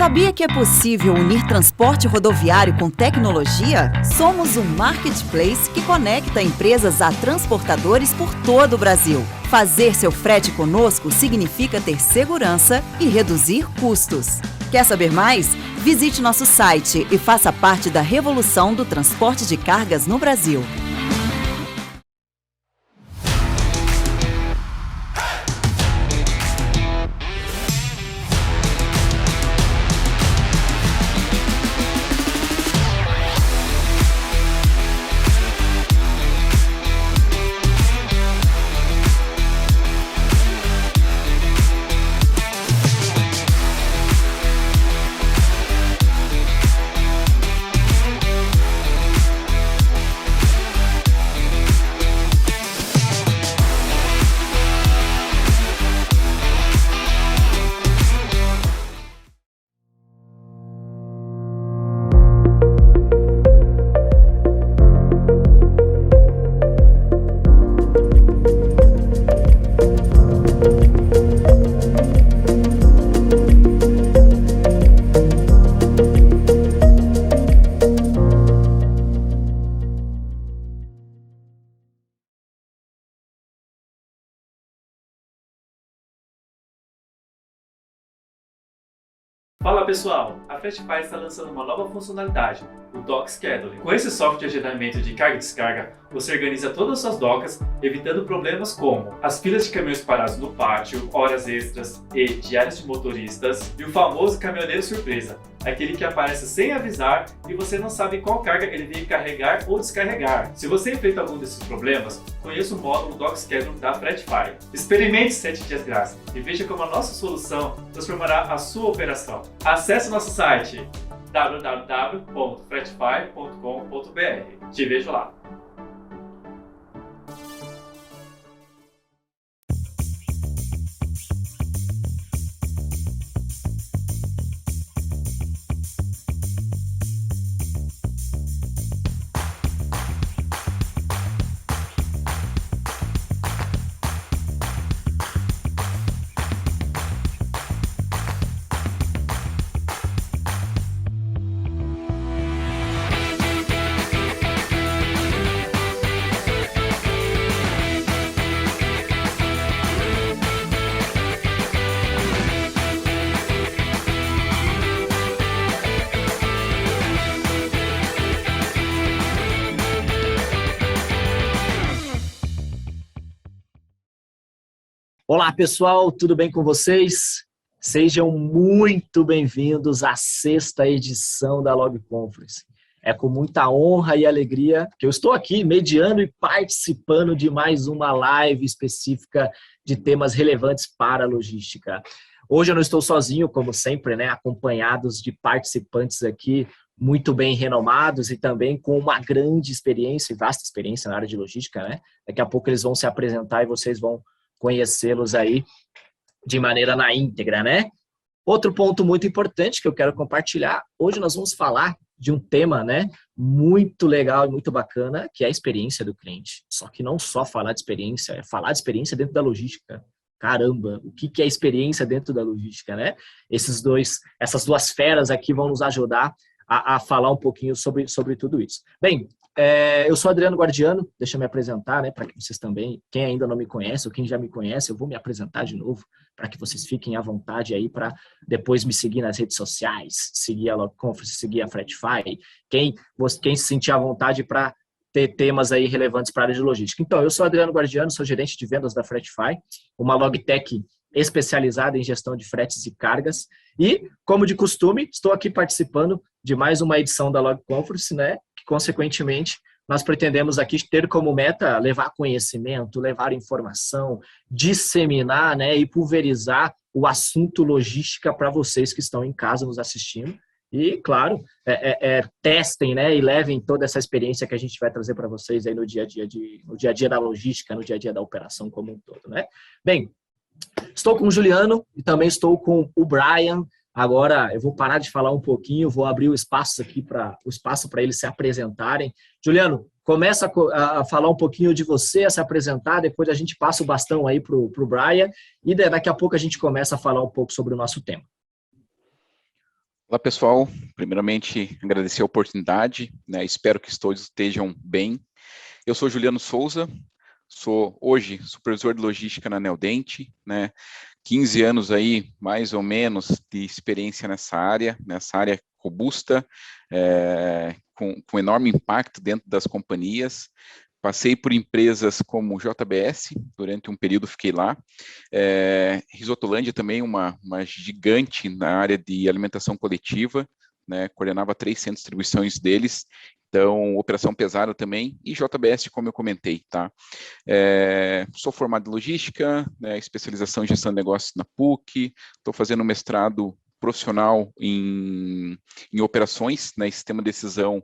Sabia que é possível unir transporte rodoviário com tecnologia? Somos um marketplace que conecta empresas a transportadores por todo o Brasil. Fazer seu frete conosco significa ter segurança e reduzir custos. Quer saber mais? Visite nosso site e faça parte da revolução do transporte de cargas no Brasil. Fala pessoal, a Fretify está lançando uma nova funcionalidade, o Dock Scheduling. Com esse software de agendamento de carga e descarga, você organiza todas as suas docas, evitando problemas como as filas de caminhões parados no pátio, horas extras e diárias de motoristas, e o famoso caminhoneiro surpresa, aquele que aparece sem avisar e você não sabe qual carga ele veio carregar ou descarregar. Se você enfrenta algum desses problemas, conheça o módulo Dock Scheduling da Fretify. Experimente 7 dias grátis e veja como a nossa solução transformará a sua operação. Acesse nosso site www.fretify.com.br. Te vejo lá! Olá pessoal, tudo bem com vocês? Sejam muito bem-vindos à 6ª edição da Log Conference. É com muita honra e alegria que eu estou aqui mediando e participando de mais uma live específica de temas relevantes para a logística. Hoje eu não estou sozinho, como sempre, né? Acompanhados de participantes aqui muito bem renomados e também com uma grande experiência e vasta experiência na área de logística, né? Daqui a pouco eles vão se apresentar e vocês vão conhecê-los aí de maneira na íntegra, né? Outro ponto muito importante que eu quero compartilhar, hoje nós vamos falar de um tema, né, muito legal e muito bacana, que é a experiência do cliente. Só que não só falar de experiência, é falar de experiência dentro da logística. Caramba, o que é experiência dentro da logística, né? Essas duas feras aqui vão nos ajudar a falar um pouquinho sobre tudo isso. Bem, eu sou Adriano Guardiano, deixa eu me apresentar, né, para que vocês também, quem ainda não me conhece ou quem já me conhece, eu vou me apresentar de novo, para que vocês fiquem à vontade aí para depois me seguir nas redes sociais, seguir a Log Conference, seguir a Fretify, quem se sentir à vontade para ter temas aí relevantes para a área de logística. Então, eu sou Adriano Guardiano, sou gerente de vendas da Fretify, uma logtech especializada em gestão de fretes e cargas, e, como de costume, estou aqui participando de mais uma edição da Log Conference, né, que, consequentemente, nós pretendemos aqui ter como meta levar conhecimento, levar informação, disseminar, né, e pulverizar o assunto logística para vocês que estão em casa nos assistindo. E, claro, testem, né, e levem toda essa experiência que a gente vai trazer para vocês aí no dia a dia da logística, no dia a dia da operação como um todo, né? Bem, estou com o Juliano e também estou com o Brian. Agora eu vou parar de falar um pouquinho, vou abrir o espaço aqui para eles se apresentarem. Juliano, começa a falar um pouquinho de você, a se apresentar, depois a gente passa o bastão aí para o Brian e daqui a pouco a gente começa a falar um pouco sobre o nosso tema. Olá, pessoal. Primeiramente, agradecer a oportunidade, né? Espero que todos estejam bem. Eu sou Juliano Souza, sou hoje supervisor de logística na Neodente, né? 15 anos aí, mais ou menos, de experiência nessa área robusta, com enorme impacto dentro das companhias. Passei por empresas como JBS, durante um período fiquei lá. Risotolândia também, uma gigante na área de alimentação coletiva, né, coordenava 3 centros de distribuições deles, então operação pesada também, e JBS, como eu comentei, tá? Sou formado em logística, né, especialização em gestão de negócios na PUC, estou fazendo mestrado profissional em operações, né, sistema de decisão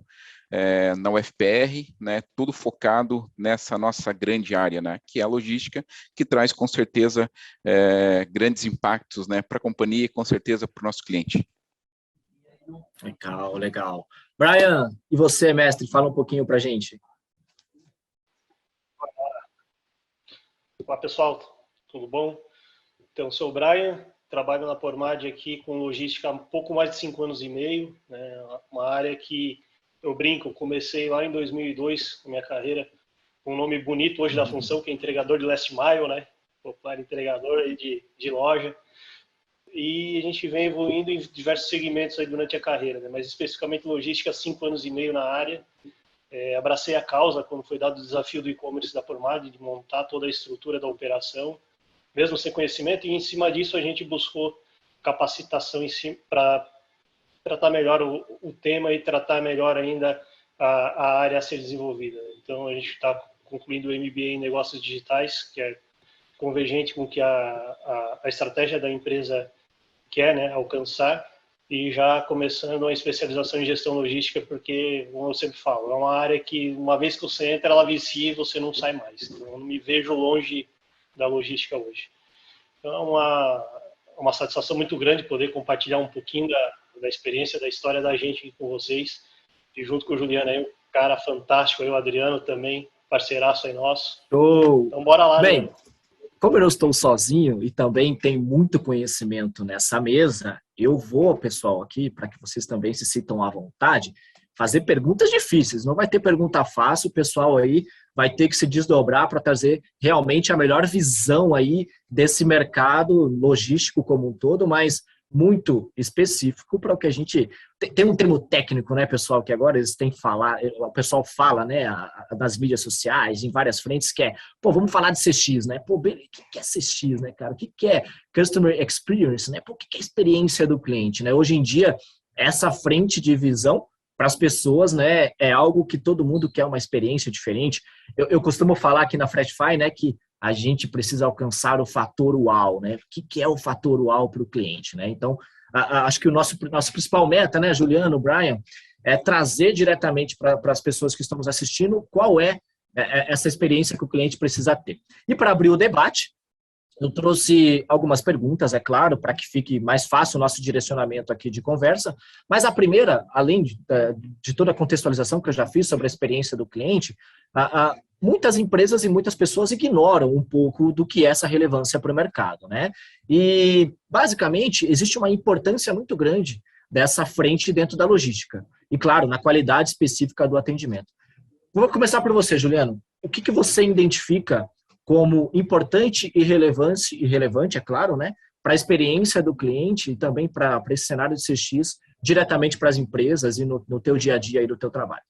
na UFPR, né, tudo focado nessa nossa grande área, né, que é a logística, que traz com certeza grandes impactos, né, para a companhia e com certeza para o nosso cliente. Legal, legal. Brian, e você, mestre, fala um pouquinho para a gente. Olá, pessoal, tudo bom? Então, sou o Brian, trabalho na Pormad aqui com logística há um pouco mais de 5 anos e meio, né, uma área que eu brinco, comecei lá em 2002, a minha carreira, com um nome bonito hoje da função, que é entregador de last mile, né? Popular entregador aí de loja. E a gente vem evoluindo em diversos segmentos aí durante a carreira, né? Mas especificamente logística, 5 anos e meio na área. Abracei a causa quando foi dado o desafio do e-commerce da Pormad, de montar toda a estrutura da operação, mesmo sem conhecimento, e em cima disso a gente buscou capacitação para tratar melhor o tema e tratar melhor ainda a área a ser desenvolvida. Então, a gente está concluindo o MBA em Negócios Digitais, que é convergente com o que a estratégia da empresa quer, né, alcançar, e já começando uma especialização em gestão logística, porque, como eu sempre falo, é uma área que, uma vez que você entra, ela vicia e você não sai mais. Então, eu não me vejo longe da logística hoje. Então, é uma satisfação muito grande poder compartilhar um pouquinho da experiência, da história da gente aqui com vocês, e junto com o Juliano aí, um cara fantástico, aí o Adriano também, parceiraço aí nosso. Oh. Então bora lá, bem, né? Como eu não estou sozinho e também tem muito conhecimento nessa mesa, eu vou, pessoal, aqui, para que vocês também se sintam à vontade, fazer perguntas difíceis. Não vai ter pergunta fácil, o pessoal aí vai ter que se desdobrar para trazer realmente a melhor visão aí desse mercado logístico como um todo, mas muito específico para o que a gente... Tem um termo técnico, né, pessoal, que agora eles têm que falar, o pessoal fala, né, nas mídias sociais, em várias frentes, que é, pô, vamos falar de CX, né? Pô, o que é CX, né, cara? O que é Customer Experience, né? Pô, o que é experiência do cliente, né? Hoje em dia, essa frente de visão para as pessoas, né, é algo que todo mundo quer uma experiência diferente. Eu costumo falar aqui na Fretify, né, que a gente precisa alcançar o fator uau, né? O que é o fator uau para o cliente, né? Então, acho que o nosso principal meta, né, Juliano, Brian, é trazer diretamente para as pessoas que estamos assistindo qual é essa experiência que o cliente precisa ter. E para abrir o debate, eu trouxe algumas perguntas, é claro, para que fique mais fácil o nosso direcionamento aqui de conversa, mas a primeira, além de toda a contextualização que eu já fiz sobre a experiência do cliente, muitas empresas e muitas pessoas ignoram um pouco do que é essa relevância para o mercado, né? E, basicamente, existe uma importância muito grande dessa frente dentro da logística. E, claro, na qualidade específica do atendimento. Vou começar por você, Juliano. O que você identifica como importante e relevante, é claro, né, para a experiência do cliente e também para esse cenário de CX diretamente para as empresas e no teu dia a dia aí do teu trabalho?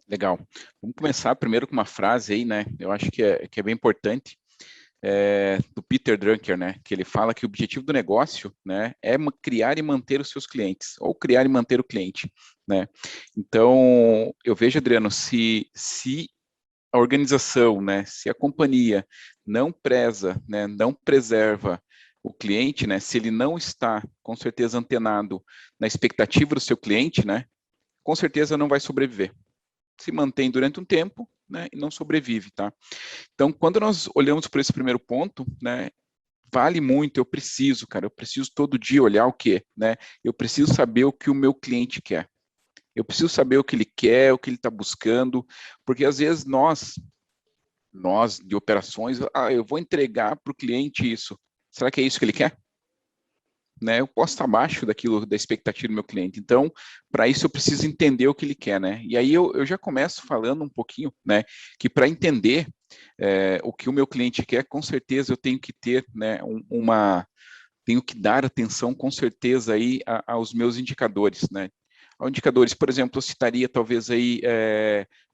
Legal. Vamos começar primeiro com uma frase aí, né? Eu acho que é bem importante, do Peter Drucker, né? Que ele fala que o objetivo do negócio, né, é criar e manter os seus clientes, ou criar e manter o cliente, né? Então, eu vejo, Adriano, se a organização, né, se a companhia não preza, né, não preserva o cliente, né, se ele não está, com certeza, antenado na expectativa do seu cliente, né, com certeza não vai sobreviver. Se mantém durante um tempo, né, e não sobrevive, tá? Então, quando nós olhamos por esse primeiro ponto, né, vale muito, eu preciso todo dia olhar o quê, né? Eu preciso saber o que o meu cliente quer. Eu preciso saber o que ele quer, o que ele está buscando, porque às vezes nós de operações, eu vou entregar para o cliente isso. Será que é isso que ele quer? né, eu posso estar abaixo daquilo, da expectativa do meu cliente. Então, para isso eu preciso entender o que ele quer, né? E aí eu já começo falando um pouquinho, né, que para entender o que o meu cliente quer, com certeza eu tenho que ter, né, tenho que dar atenção, com certeza, aí aos meus indicadores, né? Indicadores, por exemplo, eu citaria talvez aí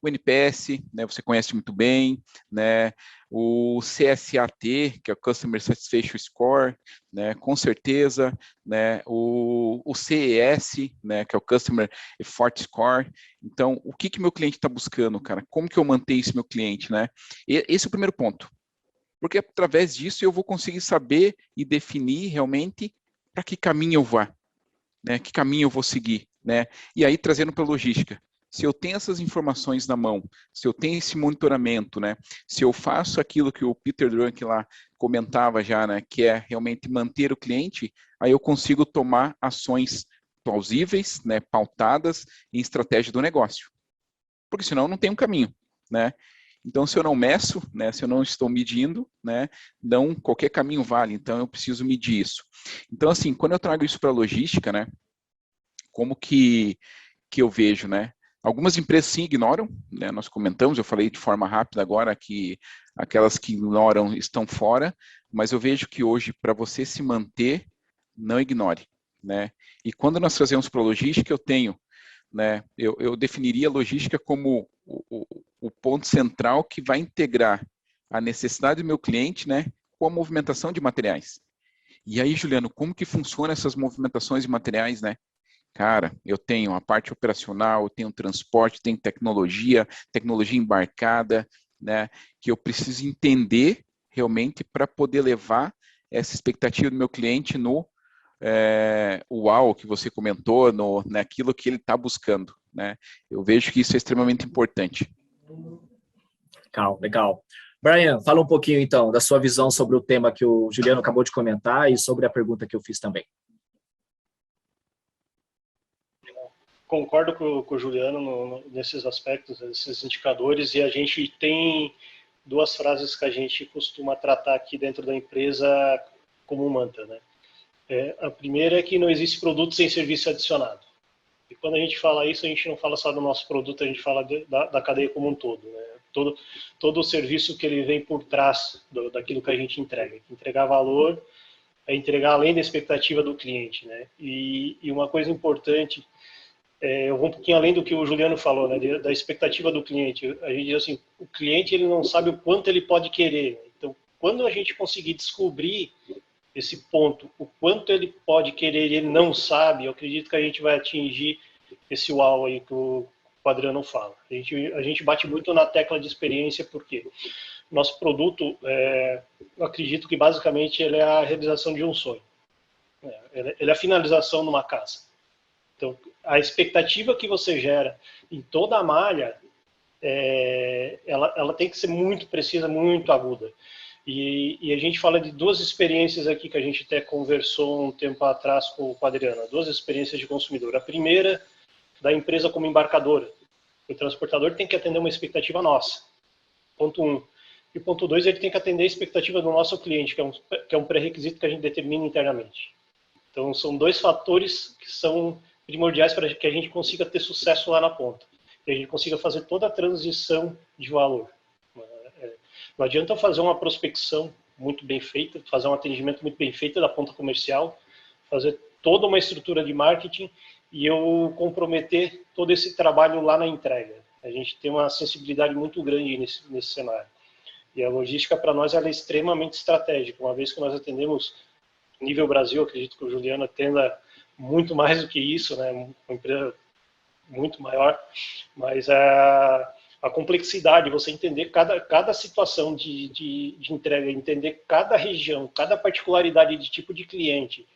o NPS, né, você conhece muito bem, né, o CSAT, que é o Customer Satisfaction Score, né, com certeza, né, o CES, né, que é o Customer Effort Score. Então, o que meu cliente está buscando, cara? Como que eu mantenho esse meu cliente, né? Esse é o primeiro ponto, porque através disso eu vou conseguir saber e definir realmente para que caminho eu vou, né? Que caminho eu vou seguir, né? E aí trazendo para a logística. Se eu tenho essas informações na mão, se eu tenho esse monitoramento, né? Se eu faço aquilo que o Peter Drucker lá comentava já, né? Que é realmente manter o cliente, aí eu consigo tomar ações plausíveis, né? Pautadas em estratégia do negócio. Porque senão não tem um caminho, né? Então, se eu não meço, né, se eu não estou medindo, né, não qualquer caminho vale. Então, eu preciso medir isso. Então, assim, quando eu trago isso para a logística, né, como que eu vejo, né? Algumas empresas sim ignoram, né? Nós comentamos, eu falei de forma rápida agora que aquelas que ignoram estão fora, mas eu vejo que hoje, para você se manter, não ignore, né? E quando nós trazemos para a logística, eu tenho, né? Eu definiria a logística como o ponto central que vai integrar a necessidade do meu cliente, né, com a movimentação de materiais. E aí, Juliano, como que funciona essas movimentações de materiais, né? Cara, eu tenho a parte operacional, eu tenho transporte, tenho tecnologia embarcada, né, que eu preciso entender realmente para poder levar essa expectativa do meu cliente no uau que você comentou, naquilo que ele está buscando, né? Eu vejo que isso é extremamente importante. Legal, legal. Brian, fala um pouquinho então da sua visão sobre o tema que o Juliano acabou de comentar e sobre a pergunta que eu fiz também. Concordo com o Juliano nesses aspectos, nesses indicadores, e a gente tem duas frases que a gente costuma tratar aqui dentro da empresa como um mantra, né? A primeira é que não existe produto sem serviço adicionado. E quando a gente fala isso, a gente não fala só do nosso produto, a gente fala da cadeia como um todo, né? Todo o serviço que ele vem por trás daquilo que a gente entrega. Entregar valor é entregar além da expectativa do cliente, né? E uma coisa importante, eu vou um pouquinho além do que o Juliano falou, né? Da expectativa do cliente. A gente diz assim, o cliente ele não sabe o quanto ele pode querer. Então, quando a gente conseguir descobrir esse ponto, o quanto ele pode querer e ele não sabe, eu acredito que a gente vai atingir esse uau aí que o Adriano fala. A gente bate muito na tecla de experiência, porque nosso produto, eu acredito que basicamente ele é a realização de um sonho. Ele é a finalização numa casa. Então, a expectativa que você gera em toda a malha, ela tem que ser muito precisa, muito aguda. E a gente fala de duas experiências aqui que a gente até conversou um tempo atrás com o Adriano, duas experiências de consumidor. A primeira, da empresa como embarcadora. O transportador tem que atender uma expectativa nossa. Ponto 1. E ponto 2, ele tem que atender a expectativa do nosso cliente, que é um pré-requisito que a gente determina internamente. Então, são dois fatores que são primordiais para que a gente consiga ter sucesso lá na ponta. Que a gente consiga fazer toda a transição de valor. Não adianta fazer uma prospecção muito bem feita, fazer um atendimento muito bem feito da ponta comercial, fazer toda uma estrutura de marketing e eu comprometer todo esse trabalho lá na entrega. A gente tem uma sensibilidade muito grande nesse cenário. E a logística, para nós, ela é extremamente estratégica. Uma vez que nós atendemos nível Brasil, acredito que o Juliano atenda muito mais do que isso, né? Uma empresa muito maior, mas a complexidade, você entender cada situação de entrega, entender cada região, cada particularidade de tipo de cliente,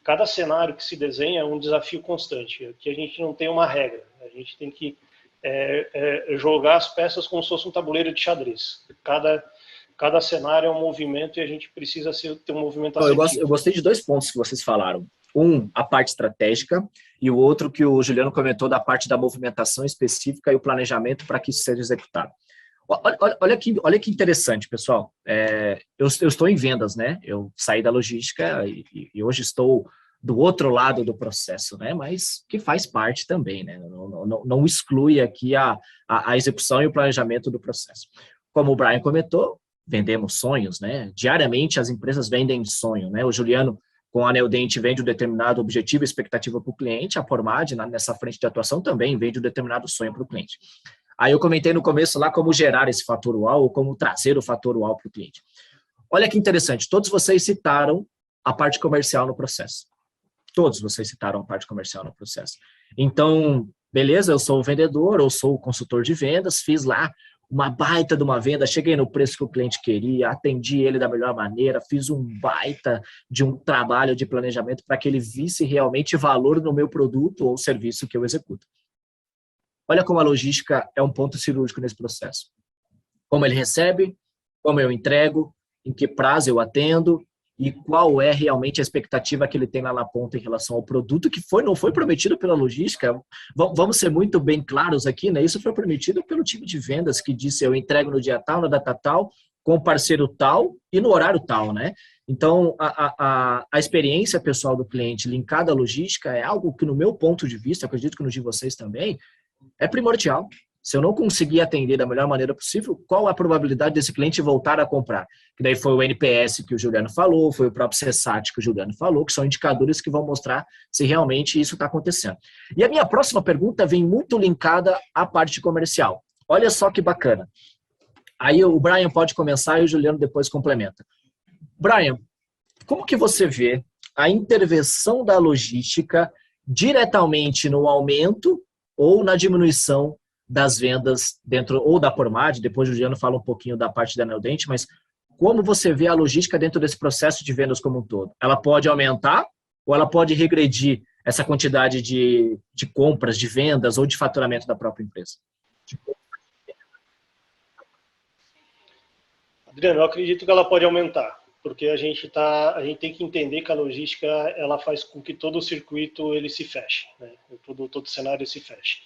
cada cenário que se desenha é um desafio constante, que a gente não tem uma regra, a gente tem que jogar as peças como se fosse um tabuleiro de xadrez. Cada cenário é um movimento e a gente precisa ter um movimento assertivo. Eu gostei de dois pontos que vocês falaram. Um, a parte estratégica, e o outro que o Juliano comentou da parte da movimentação específica e o planejamento para que isso seja executado. Olha que interessante, pessoal. Eu estou em vendas, né? Eu saí da logística e hoje estou do outro lado do processo, né? Mas que faz parte também, né? Não exclui aqui a execução e o planejamento do processo. Como o Brian comentou, vendemos sonhos, né? Diariamente as empresas vendem sonho, né? O Juliano, com a Neodente, vende um determinado objetivo e expectativa para o cliente, a Pormad, nessa frente de atuação, também vende um determinado sonho para o cliente. Aí eu comentei no começo lá como gerar esse fator UAU, ou como trazer o fator UAU para o cliente. Olha que interessante, todos vocês citaram a parte comercial no processo. Todos vocês citaram a parte comercial no processo. Então, beleza, eu sou o vendedor, eu sou o consultor de vendas, fiz lá uma baita de uma venda, cheguei no preço que o cliente queria, atendi ele da melhor maneira, fiz um baita de um trabalho de planejamento para que ele visse realmente valor no meu produto ou serviço que eu executo. Olha como a logística é um ponto cirúrgico nesse processo. Como ele recebe, como eu entrego, em que prazo eu atendo e qual é realmente a expectativa que ele tem lá na ponta em relação ao produto que não foi prometido pela logística. Vamos ser muito bem claros aqui, né? Isso foi prometido pelo time de vendas que disse eu entrego no dia tal, na data tal, com o parceiro tal e no horário tal, né? Então, a experiência pessoal do cliente linkada à logística é algo que, no meu ponto de vista, acredito que no de vocês também, é primordial. Se eu não conseguir atender da melhor maneira possível, qual a probabilidade desse cliente voltar a comprar? Que daí foi o NPS que o Juliano falou, foi o próprio CSAT que o Juliano falou, que são indicadores que vão mostrar se realmente isso está acontecendo. E a minha próxima pergunta vem muito linkada à parte comercial. Olha só que bacana. Aí o Brian pode começar e o Juliano depois complementa. Brian, como que você vê a intervenção da logística diretamente no aumento ou na diminuição das vendas dentro, ou da Pormad, depois o Juliano fala um pouquinho da parte da Neodente, mas como você vê a logística dentro desse processo de vendas como um todo? Ela pode aumentar ou ela pode regredir essa quantidade de compras, de vendas ou de faturamento da própria empresa? Adriano, eu acredito que ela pode aumentar, porque a gente tem que entender que a logística ela faz com que todo o circuito ele se feche, né? todo o cenário se feche.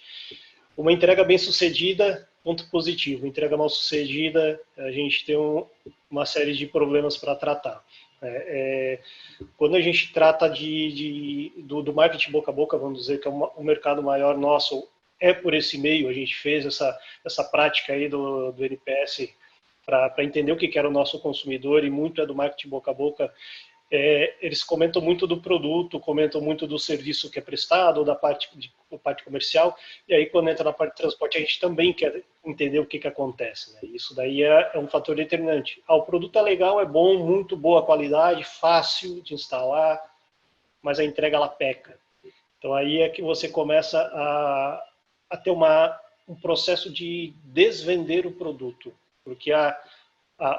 Uma entrega bem sucedida, ponto positivo. Entrega mal sucedida, a gente tem uma série de problemas para tratar. Quando a gente trata do marketing boca a boca, vamos dizer que é o mercado maior nosso, é por esse meio, a gente fez essa prática aí do NPS para entender o que era o nosso consumidor, e muito é do marketing boca a boca. Eles comentam muito do produto, comentam muito do serviço que é prestado, da parte comercial, e aí quando entra na parte de transporte a gente também quer entender o que acontece, né? Isso daí é um fator determinante. O produto é legal, é bom, muito boa qualidade, fácil de instalar, mas a entrega ela peca. Então aí é que você começa a ter um processo de desvender o produto, porque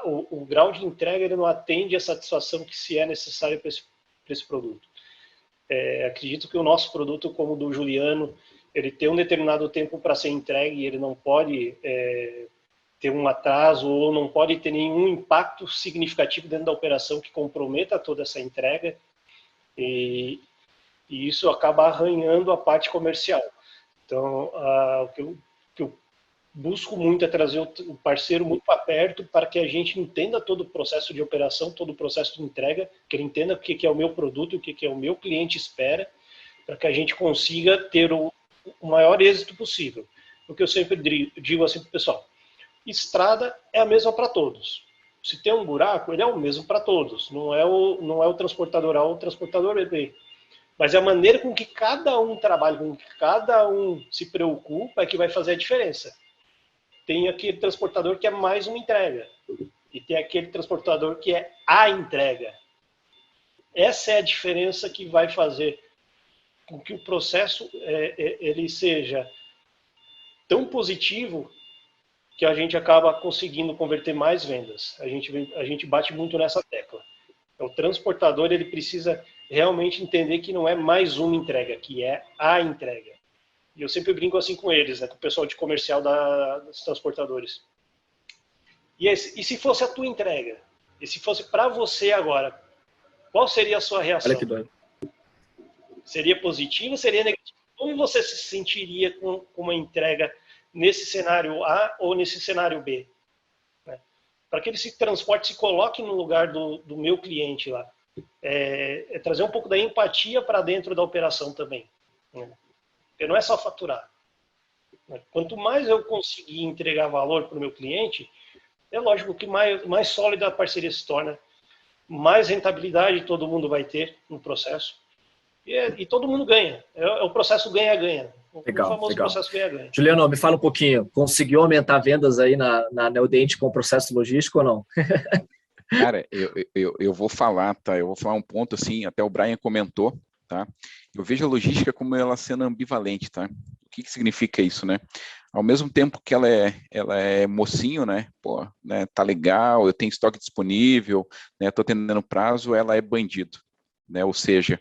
o grau de entrega ele não atende a satisfação que se é necessário para esse produto. Acredito que o nosso produto, como o do Juliano, ele tem um determinado tempo para ser entregue e ele não pode ter um atraso ou não pode ter nenhum impacto significativo dentro da operação que comprometa toda essa entrega, e isso acaba arranhando a parte comercial. Então, o que eu busco muito é trazer o parceiro muito para perto para que a gente entenda todo o processo de operação, todo o processo de entrega, que ele entenda o que é o meu produto, o que é o meu cliente espera, para que a gente consiga ter o maior êxito possível. O que eu sempre digo assim para o pessoal, estrada é a mesma para todos. Se tem um buraco, ele é o mesmo para todos. Não é o transportador A ou o transportador B. Mas é a maneira com que cada um trabalha, com que cada um se preocupa é que vai fazer a diferença. Tem aquele transportador que é mais uma entrega. E tem aquele transportador que é a entrega. Essa é a diferença que vai fazer com que o processo ele seja tão positivo que a gente acaba conseguindo converter mais vendas. A gente bate muito nessa tecla. O transportador ele precisa realmente entender que não é mais uma entrega, que é a entrega. E eu sempre brinco assim com eles, né, com o pessoal de comercial dos transportadores. E se fosse a tua entrega? E se fosse para você agora? Qual seria a sua reação? Olha que doido. Seria positiva? Seria negativa? Como você se sentiria com uma entrega nesse cenário A ou nesse cenário B? Né? Para que esse transporte se coloque no lugar do meu cliente lá. é trazer um pouco da empatia para dentro da operação também, né? Porque não é só faturar. Quanto mais eu conseguir entregar valor para o meu cliente, é lógico que mais sólida a parceria se torna, mais rentabilidade todo mundo vai ter no processo e todo mundo ganha. É o processo ganha-ganha. O famoso processo ganha-ganha. Juliano, me fala um pouquinho. Conseguiu aumentar vendas aí na Neodente com o processo logístico ou não? Cara, eu vou falar, tá? Eu vou falar um ponto assim, até o Brian comentou, tá? Eu vejo a logística como ela sendo ambivalente, tá? O que significa isso, né? Ao mesmo tempo que ela é mocinho, né? Pô, né? Tá legal, eu tenho estoque disponível, né? Tô atendendo prazo, ela é bandido, né? Ou seja,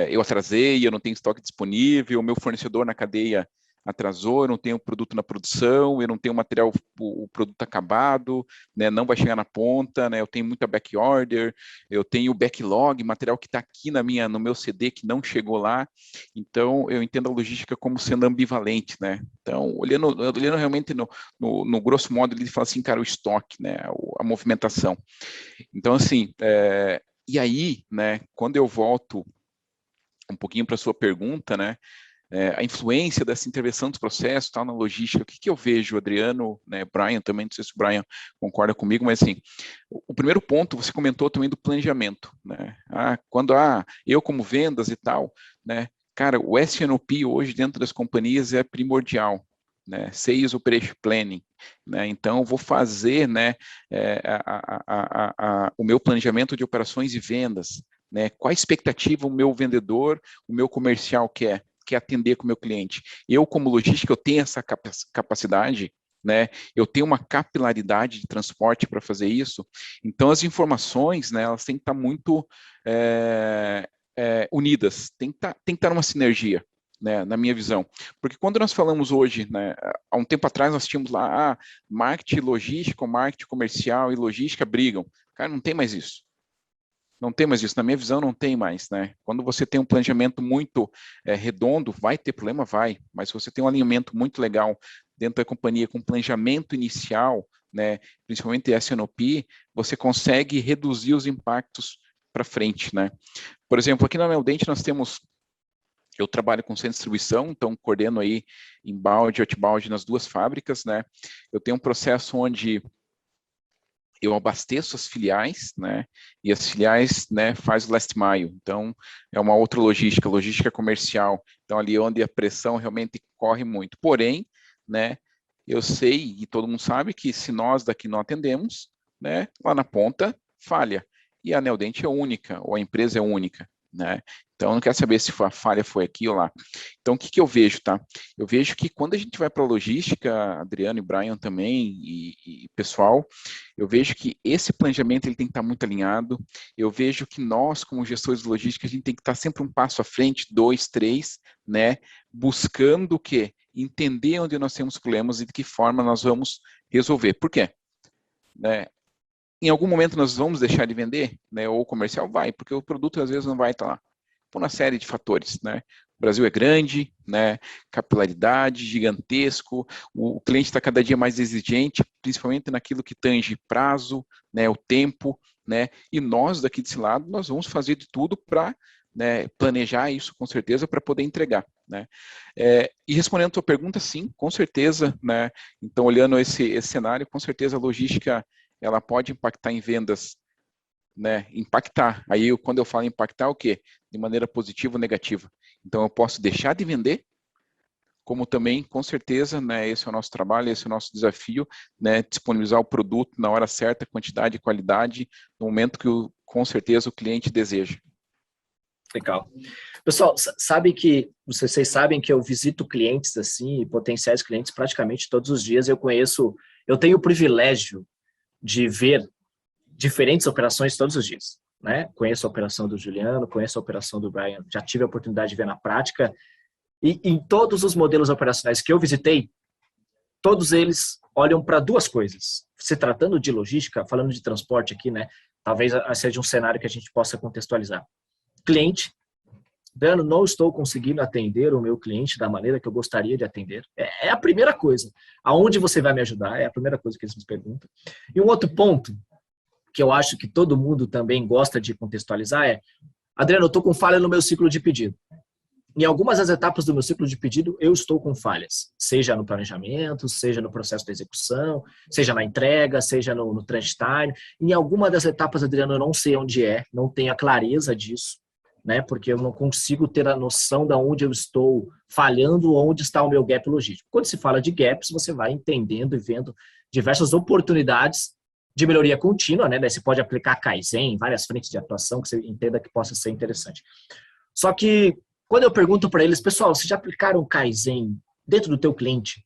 eu atrasei, eu não tenho estoque disponível, o meu fornecedor na cadeia atrasou, eu não tenho produto na produção, eu não tenho material, o produto acabado, né, não vai chegar na ponta, né, eu tenho muita back order, eu tenho backlog, material que está aqui no meu CD que não chegou lá. Então eu entendo a logística como sendo ambivalente, né? Então olhando realmente no grosso modo, ele fala assim, cara, o estoque, né, a movimentação. Então assim, e aí, né, quando eu volto um pouquinho para a sua pergunta, né, a influência dessa intervenção dos processos, tal, na logística, o que eu vejo, Adriano, né, Brian também, não sei se o Brian concorda comigo, mas assim, o primeiro ponto, você comentou também do planejamento, né, quando eu como vendas e tal, né, cara, o S&OP hoje dentro das companhias é primordial, né, Sales Operation Planning, né, então eu vou fazer, né, o meu planejamento de operações e vendas, né, qual a expectativa o meu vendedor, o meu comercial quer atender com o meu cliente. Eu, como logística, eu tenho essa capacidade, né? Eu tenho uma capilaridade de transporte para fazer isso. Então, as informações, né, elas têm que estar muito unidas, tem que estar numa sinergia, né, na minha visão. Porque quando nós falamos hoje, né, há um tempo atrás nós tínhamos lá, marketing logístico, marketing comercial e logística brigam. Cara, não tem mais isso. Não tem mais isso, na minha visão não tem mais, né? Quando você tem um planejamento muito redondo, vai ter problema? Vai, mas se você tem um alinhamento muito legal dentro da companhia com planejamento inicial, né, principalmente S&OP, você consegue reduzir os impactos para frente, né? Por exemplo, aqui na Neodente nós temos, eu trabalho com centro de distribuição, então coordeno aí inbound e outbound nas duas fábricas, né? Eu tenho um processo onde eu abasteço as filiais, né, e as filiais, né, faz o last mile, então é uma outra logística comercial, então ali onde a pressão realmente corre muito, porém, né, eu sei e todo mundo sabe que se nós daqui não atendemos, né, lá na ponta falha, e a Neodente é única, ou a empresa é única, né, então não quero saber se a falha foi aqui ou lá. Então o que eu vejo, tá? Eu vejo que quando a gente vai para a logística, Adriano e Brian também, e pessoal, eu vejo que esse planejamento ele tem que estar muito alinhado. Eu vejo que nós, como gestores de logística, a gente tem que estar sempre um passo à frente, 2, 3, né? Buscando o quê? Entender onde nós temos problemas e de que forma nós vamos resolver. Por quê? Né? Em algum momento nós vamos deixar de vender, né? Ou o comercial vai, porque o produto às vezes não vai estar lá. Por uma série de fatores, né? O Brasil é grande, né? Capilaridade, gigantesco, o cliente está cada dia mais exigente, principalmente naquilo que tange prazo, né? O tempo, né? E nós daqui desse lado, nós vamos fazer de tudo para, né, planejar isso com certeza para poder entregar, né? E respondendo a tua pergunta, sim, com certeza, né? Então, olhando esse cenário, com certeza a logística ela pode impactar em vendas, né, impactar. Aí, quando eu falo impactar, o quê? De maneira positiva ou negativa. Então, eu posso deixar de vender, como também, com certeza, né, esse é o nosso trabalho, esse é o nosso desafio, né, disponibilizar o produto na hora certa, quantidade e qualidade, no momento que, com certeza, o cliente deseja. Legal. Pessoal, vocês sabem que eu visito clientes assim, potenciais clientes praticamente todos os dias. Eu tenho o privilégio de ver diferentes operações todos os dias, né? Conheço a operação do Juliano, conheço a operação do Brian, já tive a oportunidade de ver na prática, e em todos os modelos operacionais que eu visitei, todos eles olham para duas coisas. Se tratando de logística, falando de transporte aqui, né? Talvez seja um cenário que a gente possa contextualizar. Cliente, Dano, não estou conseguindo atender o meu cliente da maneira que eu gostaria de atender. É a primeira coisa. Aonde você vai me ajudar? É a primeira coisa que eles me perguntam. E um outro ponto, que eu acho que todo mundo também gosta de contextualizar é: Adriano, eu estou com falha no meu ciclo de pedido. Em algumas das etapas do meu ciclo de pedido, eu estou com falhas, seja no planejamento, seja no processo da execução, seja na entrega, seja no transit time. Em alguma das etapas, Adriano, eu não sei onde é, não tenho a clareza disso, né? Porque eu não consigo ter a noção de onde eu estou falhando, onde está o meu gap logístico. Quando se fala de gaps, você vai entendendo e vendo diversas oportunidades de melhoria contínua, né? Daí você pode aplicar Kaizen em várias frentes de atuação que você entenda que possa ser interessante. Só que quando eu pergunto para eles, pessoal, vocês já aplicaram Kaizen dentro do teu cliente?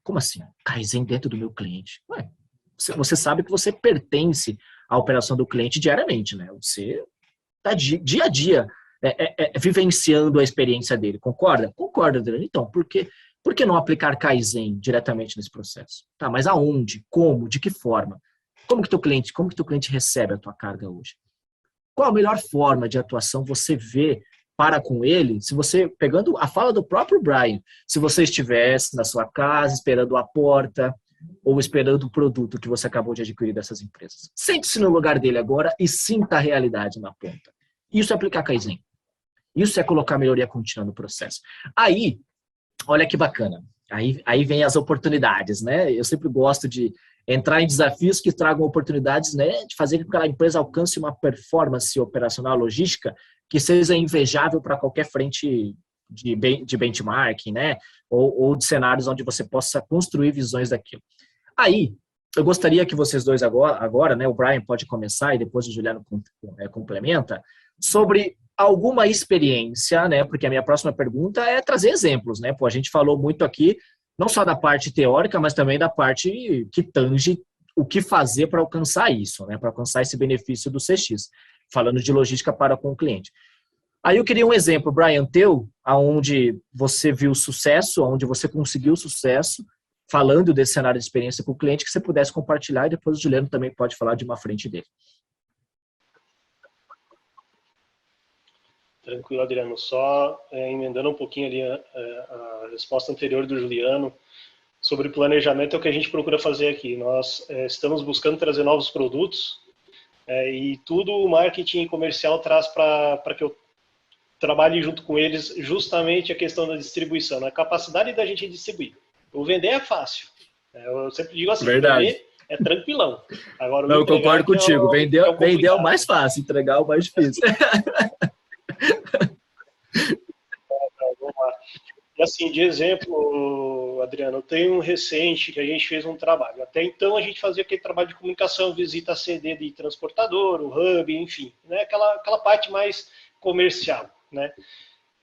Como assim? Kaizen dentro do meu cliente? Ué, você sabe que você pertence à operação do cliente diariamente, né? Você está dia a dia vivenciando a experiência dele, concorda? Concorda, Adriano. Então, por que não aplicar Kaizen diretamente nesse processo? Tá, mas aonde? Como? De que forma? Como que teu cliente recebe a tua carga hoje? Qual a melhor forma de atuação você vê para com ele, se você, pegando a fala do próprio Brian, se você estivesse na sua casa, esperando a porta, ou esperando o produto que você acabou de adquirir dessas empresas? Sente-se no lugar dele agora e sinta a realidade na ponta. Isso é aplicar Kaizen. Isso é colocar melhoria contínua no processo. Aí, olha que bacana. Aí vem as oportunidades, né? Eu sempre gosto de entrar em desafios que tragam oportunidades, né? De fazer com que aquela empresa alcance uma performance operacional logística que seja invejável para qualquer frente de benchmarking, né? Ou de cenários onde você possa construir visões daquilo. Aí, eu gostaria que vocês dois agora, né? O Brian pode começar e depois o Juliano complementa, sobre alguma experiência, né? Porque a minha próxima pergunta é trazer exemplos, né? Pô, a gente falou muito aqui, não só da parte teórica, mas também da parte que tange o que fazer para alcançar isso, né? Para alcançar esse benefício do CX, falando de logística para com o cliente. Aí eu queria um exemplo, Brian, teu, aonde você viu sucesso, onde você conseguiu sucesso, falando desse cenário de experiência com o cliente, que você pudesse compartilhar, e depois o Juliano também pode falar de uma frente dele. Tranquilo, Adriano. Só emendando um pouquinho ali a resposta anterior do Juliano sobre planejamento, é o que a gente procura fazer aqui. Nós estamos buscando trazer novos produtos e tudo o marketing e comercial traz para que eu trabalhe junto com eles justamente a questão da distribuição, a capacidade da gente distribuir. O vender é fácil. Eu sempre digo assim, vender é tranquilão. Agora, eu concordo contigo. Vender é o mais fácil, entregar é o mais difícil. Vamos lá. E assim, de exemplo, Adriano, eu tenho um recente que a gente fez um trabalho. Até então a gente fazia aquele trabalho de comunicação, visita CD de transportador, o hub, enfim, né? Aquela parte mais comercial, né?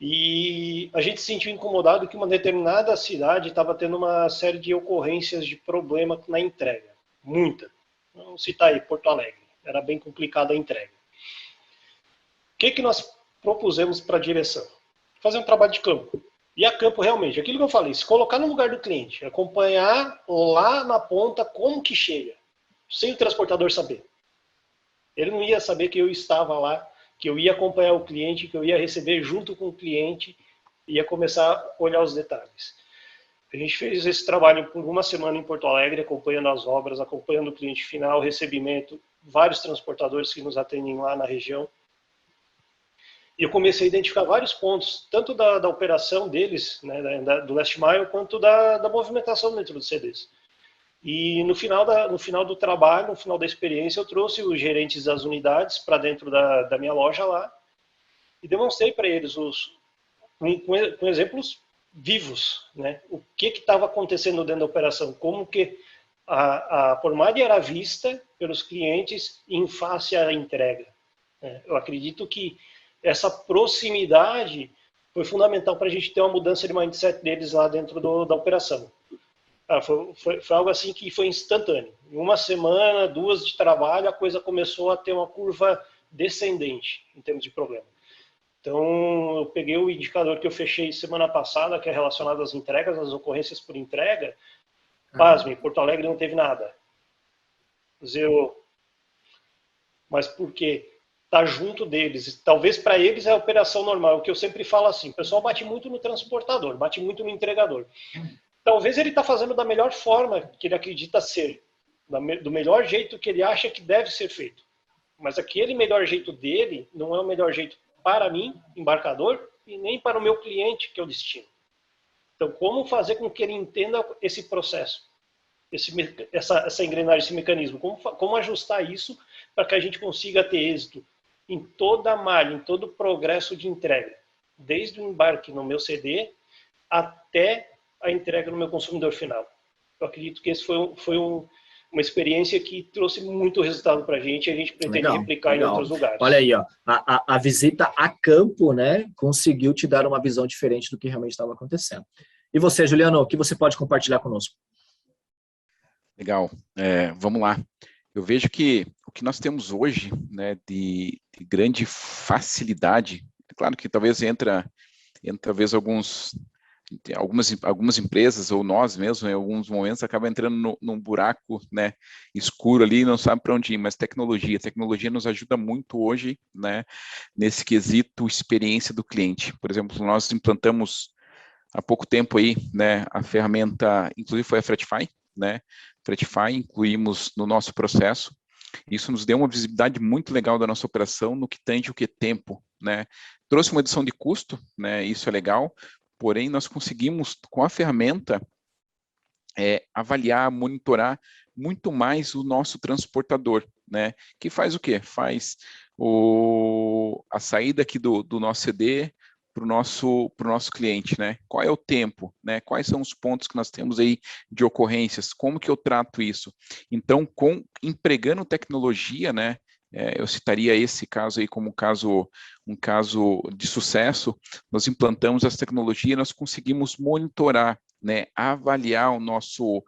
E a gente se sentiu incomodado que uma determinada cidade estava tendo uma série de ocorrências de problema na entrega. Muita. Vamos citar aí, Porto Alegre. Era bem complicada a entrega. O que nós propusemos para a direção? Fazer um trabalho de campo. E a campo, realmente, aquilo que eu falei, se colocar no lugar do cliente, acompanhar lá na ponta como que chega, sem o transportador saber. Ele não ia saber que eu estava lá, que eu ia acompanhar o cliente, que eu ia receber junto com o cliente, ia começar a olhar os detalhes. A gente fez esse trabalho por uma semana em Porto Alegre, acompanhando as obras, acompanhando o cliente final, recebimento, vários transportadores que nos atendem lá na região. E eu comecei a identificar vários pontos, tanto da operação deles, né, do last mile, quanto da movimentação dentro dos CDs. E no final do trabalho, no final da experiência, eu trouxe os gerentes das unidades para dentro da minha loja lá e demonstrei para eles com exemplos vivos, né, o que estava acontecendo dentro da operação, como que a Pormad era vista pelos clientes em face à entrega. Eu acredito que essa proximidade foi fundamental para a gente ter uma mudança de mindset deles lá dentro da operação. Foi algo assim que foi instantâneo. Em uma semana, 2 de trabalho, a coisa começou a ter uma curva descendente em termos de problema. Então, eu peguei o indicador que eu fechei semana passada, que é relacionado às entregas, às ocorrências por entrega. Pasme, Porto Alegre não teve nada. Zerou. Mas por quê? Está junto deles. Talvez para eles é a operação normal. O que eu sempre falo assim, o pessoal bate muito no transportador, bate muito no entregador. Talvez ele está fazendo da melhor forma que ele acredita ser. do melhor jeito que ele acha que deve ser feito. Mas aquele melhor jeito dele não é o melhor jeito para mim, embarcador, e nem para o meu cliente, que é o destino. Então, como fazer com que ele entenda esse processo, essa engrenagem, esse mecanismo? Como ajustar isso para que a gente consiga ter êxito em toda a malha, em todo o progresso de entrega, desde o embarque no meu CD até a entrega no meu consumidor final. Eu acredito que esse foi uma experiência que trouxe muito resultado para a gente e a gente pretende replicar em outros lugares. Olha aí, ó, a visita a campo, né, conseguiu te dar uma visão diferente do que realmente estava acontecendo. E você, Juliano, o que você pode compartilhar conosco? Legal, vamos lá. Eu vejo que o que nós temos hoje, né, de grande facilidade, é claro que talvez entra talvez algumas empresas, ou nós mesmos, em alguns momentos, acaba entrando num buraco, né, escuro ali e não sabe para onde ir, mas tecnologia nos ajuda muito hoje, né, nesse quesito experiência do cliente. Por exemplo, nós implantamos há pouco tempo aí, né, a ferramenta, inclusive foi a Fretify, né, Fretify, incluímos no nosso processo. Isso nos deu uma visibilidade muito legal da nossa operação no que tange o que tempo, né? Trouxe uma redução de custo, né? Isso é legal, porém nós conseguimos com a ferramenta avaliar, monitorar muito mais o nosso transportador, né? Que faz o quê? Faz a saída aqui do nosso CD para o nosso cliente, né? Qual é o tempo, né? Quais são os pontos que nós temos aí de ocorrências? Como que eu trato isso? Então, empregando tecnologia, né? Eu citaria esse caso aí como um caso de sucesso. Nós implantamos essa tecnologia, nós conseguimos monitorar, né? Avaliar o nosso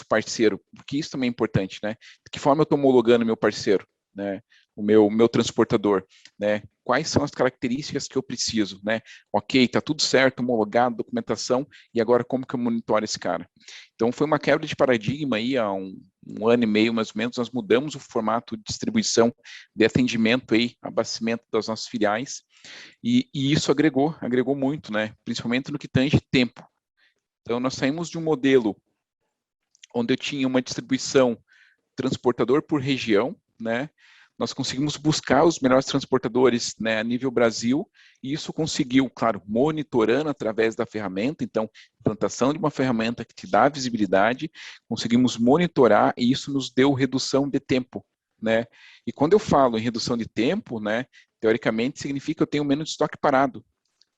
parceiro, porque isso também é importante, né? De que forma eu estou homologando meu parceiro, né? O meu transportador, né? Quais são as características que eu preciso, né? Ok, tá tudo certo, homologado, documentação, e agora como que eu monitoro esse cara? Então foi uma quebra de paradigma aí há um ano e meio, mais ou menos, nós mudamos o formato de distribuição de atendimento aí, abastecimento das nossas filiais, e isso agregou muito, né? Principalmente no que tange tempo. Então nós saímos de um modelo onde eu tinha uma distribuição transportador por região, né? Nós conseguimos buscar os melhores transportadores, né, a nível Brasil, e isso conseguiu, claro, monitorando através da ferramenta, então, implantação de uma ferramenta que te dá visibilidade, conseguimos monitorar e isso nos deu redução de tempo, né? E quando eu falo em redução de tempo, né, teoricamente significa que eu tenho menos estoque parado,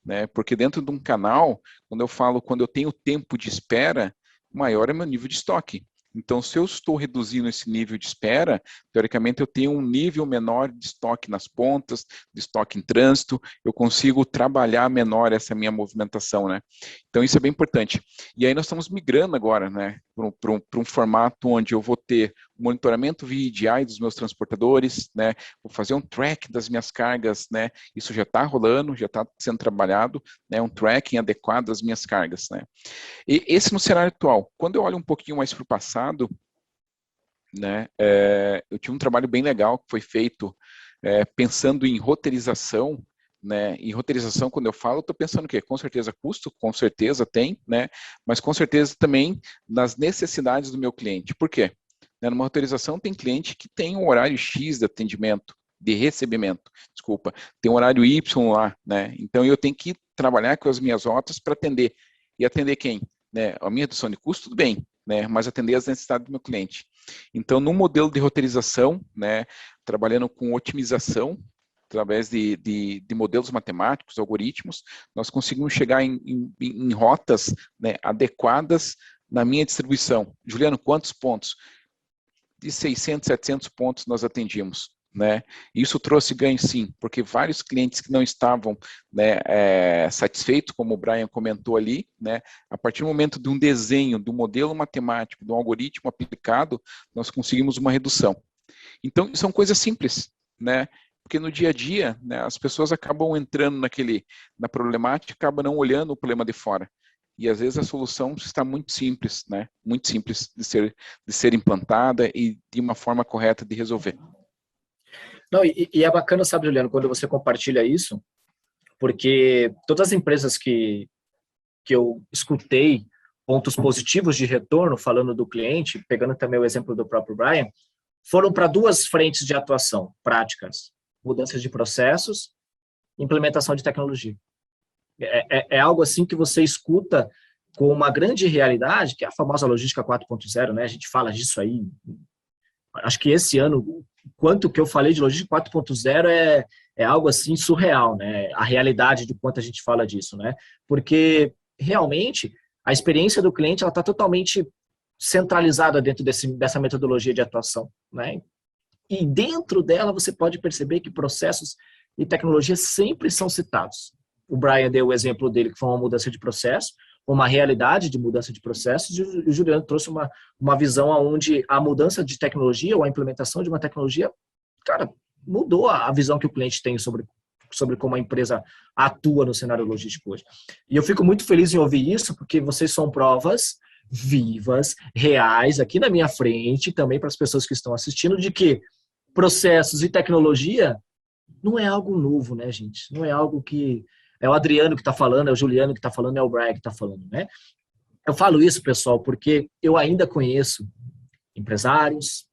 né? Porque dentro de um canal, quando eu tenho tempo de espera, maior é meu nível de estoque. Então, se eu estou reduzindo esse nível de espera, teoricamente eu tenho um nível menor de estoque nas pontas, de estoque em trânsito, eu consigo trabalhar menor essa minha movimentação, né? Então, isso é bem importante. E aí nós estamos migrando agora, né, para um formato onde eu vou ter monitoramento via EDI dos meus transportadores, né, vou fazer um track das minhas cargas, né, isso já está rolando, já está sendo trabalhado, né, um tracking adequado das minhas cargas, né. E esse no cenário atual. Quando eu olho um pouquinho mais para o passado, né, eu tinha um trabalho bem legal que foi feito pensando em roteirização, né, e roteirização, quando eu falo, estou pensando o quê? Com certeza custo, com certeza tem, né, mas com certeza também nas necessidades do meu cliente. Por quê? Né, numa roteirização tem cliente que tem um horário X de atendimento, de recebimento, desculpa, tem um horário Y lá, né, então eu tenho que trabalhar com as minhas rotas para atender. E atender quem? Né, a minha redução de custo, tudo bem, né, mas atender as necessidades do meu cliente. Então, no modelo de roteirização, né, trabalhando com otimização, através de modelos matemáticos, algoritmos, nós conseguimos chegar em rotas, né, adequadas na minha distribuição. Juliano, quantos pontos? De 600, 700 pontos nós atendíamos. Né? Isso trouxe ganho sim, porque vários clientes que não estavam, né, satisfeitos, como o Brian comentou ali, né, a partir do momento de um desenho, do modelo matemático, do algoritmo aplicado, nós conseguimos uma redução. Então, são coisas simples, né? Porque no dia a dia, né, as pessoas acabam entrando na problemática, acabam não olhando o problema de fora. E às vezes a solução está muito simples, né? Muito simples de ser implantada e de uma forma correta de resolver. Não, e é bacana, sabe, Juliano, quando você compartilha isso, porque todas as empresas que eu escutei pontos positivos de retorno, falando do cliente, pegando também o exemplo do próprio Brian, foram para duas frentes de atuação práticas: mudanças de processos, implementação de tecnologia. É algo assim que você escuta com uma grande realidade, que é a famosa logística 4.0, né? A gente fala disso aí. Acho que esse ano, quanto que eu falei de logística 4.0 é algo assim surreal, né? A realidade de quanto a gente fala disso, né? Porque realmente a experiência do cliente ela está totalmente centralizada dentro dessa metodologia de atuação, né? E dentro dela você pode perceber que processos e tecnologias sempre são citados. O Brian deu o exemplo dele, que foi uma mudança de processo, uma realidade de mudança de processos, e o Juliano trouxe uma visão onde a mudança de tecnologia ou a implementação de uma tecnologia, cara, mudou a visão que o cliente tem sobre como a empresa atua no cenário logístico hoje. E eu fico muito feliz em ouvir isso, porque vocês são provas vivas, reais, aqui na minha frente, também para as pessoas que estão assistindo, de que processos e tecnologia não é algo novo, né, gente? Não é algo que é o Adriano que está falando, é o Juliano que está falando, é o Brian que está falando, né? Eu falo isso, pessoal, porque eu ainda conheço empresários,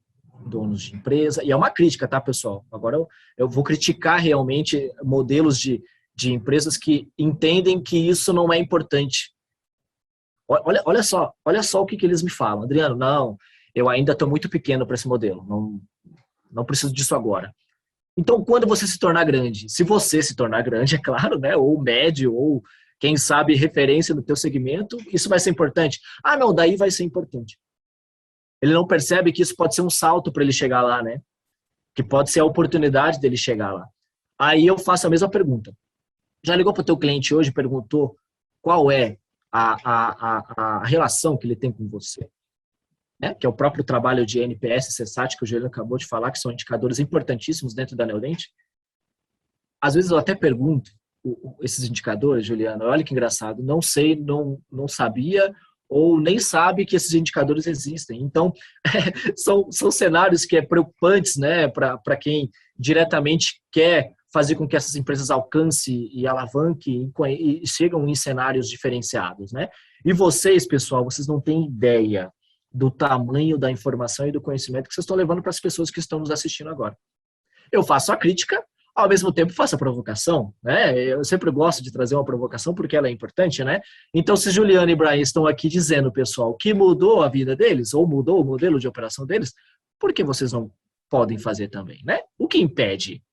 donos de empresa, e é uma crítica, tá, pessoal? Agora eu vou criticar realmente modelos de empresas que entendem que isso não é importante. Olha só o que eles me falam. Adriano, não, eu ainda estou muito pequeno para esse modelo, não preciso disso agora. Então, quando você se tornar grande, se você se tornar grande, é claro, né? Ou médio, ou quem sabe referência no teu segmento, isso vai ser importante. Ah, não, daí vai ser importante. Ele não percebe que isso pode ser um salto para ele chegar lá, né? Que pode ser a oportunidade dele chegar lá. Aí eu faço a mesma pergunta. Já ligou para o teu cliente hoje e perguntou qual é a relação que ele tem com você? Né? Que é o próprio trabalho de NPS, CSAT, que o Juliano acabou de falar, que são indicadores importantíssimos dentro da Neodent. Às vezes eu até pergunto esses indicadores, Juliano, olha que engraçado, não sei, não sabia, ou nem sabe que esses indicadores existem. Então, são cenários que é preocupantes, né, para quem diretamente quer fazer com que essas empresas alcancem e alavanquem e chegam em cenários diferenciados, né? E vocês, pessoal, vocês não têm ideia do tamanho da informação e do conhecimento que vocês estão levando para as pessoas que estão nos assistindo agora. Eu faço a crítica, ao mesmo tempo faço a provocação, né? Eu sempre gosto de trazer uma provocação porque ela é importante, né? Então, se Juliano e Brian estão aqui dizendo, pessoal, que mudou a vida deles, ou mudou o modelo de operação deles, por que vocês não podem fazer também, né? O que impede?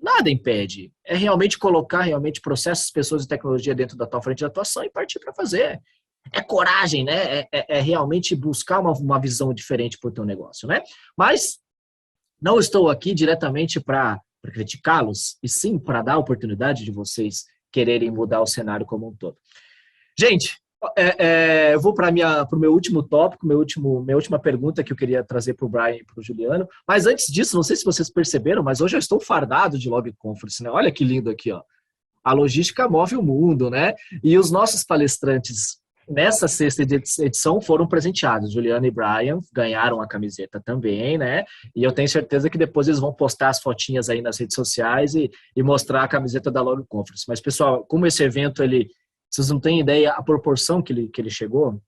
Nada impede. É realmente colocar realmente processos, pessoas e tecnologia dentro da tua frente de atuação e partir para fazer. É coragem, né? É realmente buscar uma visão diferente para o teu negócio, né? Mas não estou aqui diretamente para criticá-los, e sim para dar a oportunidade de vocês quererem mudar o cenário como um todo. Gente, eu vou para o meu último tópico, minha última pergunta que eu queria trazer para o Brian e para o Juliano. Mas antes disso, não sei se vocês perceberam, mas hoje eu estou fardado de Log Conference, né? Olha que lindo aqui, ó. A logística move o mundo, né? E os nossos palestrantes nessa sexta edição foram presenteados. Juliano e Brian ganharam a camiseta também, né? E eu tenho certeza que depois eles vão postar as fotinhas aí nas redes sociais e mostrar a camiseta da Log Conference. Mas, pessoal, como esse evento, vocês não têm ideia a proporção que ele chegou,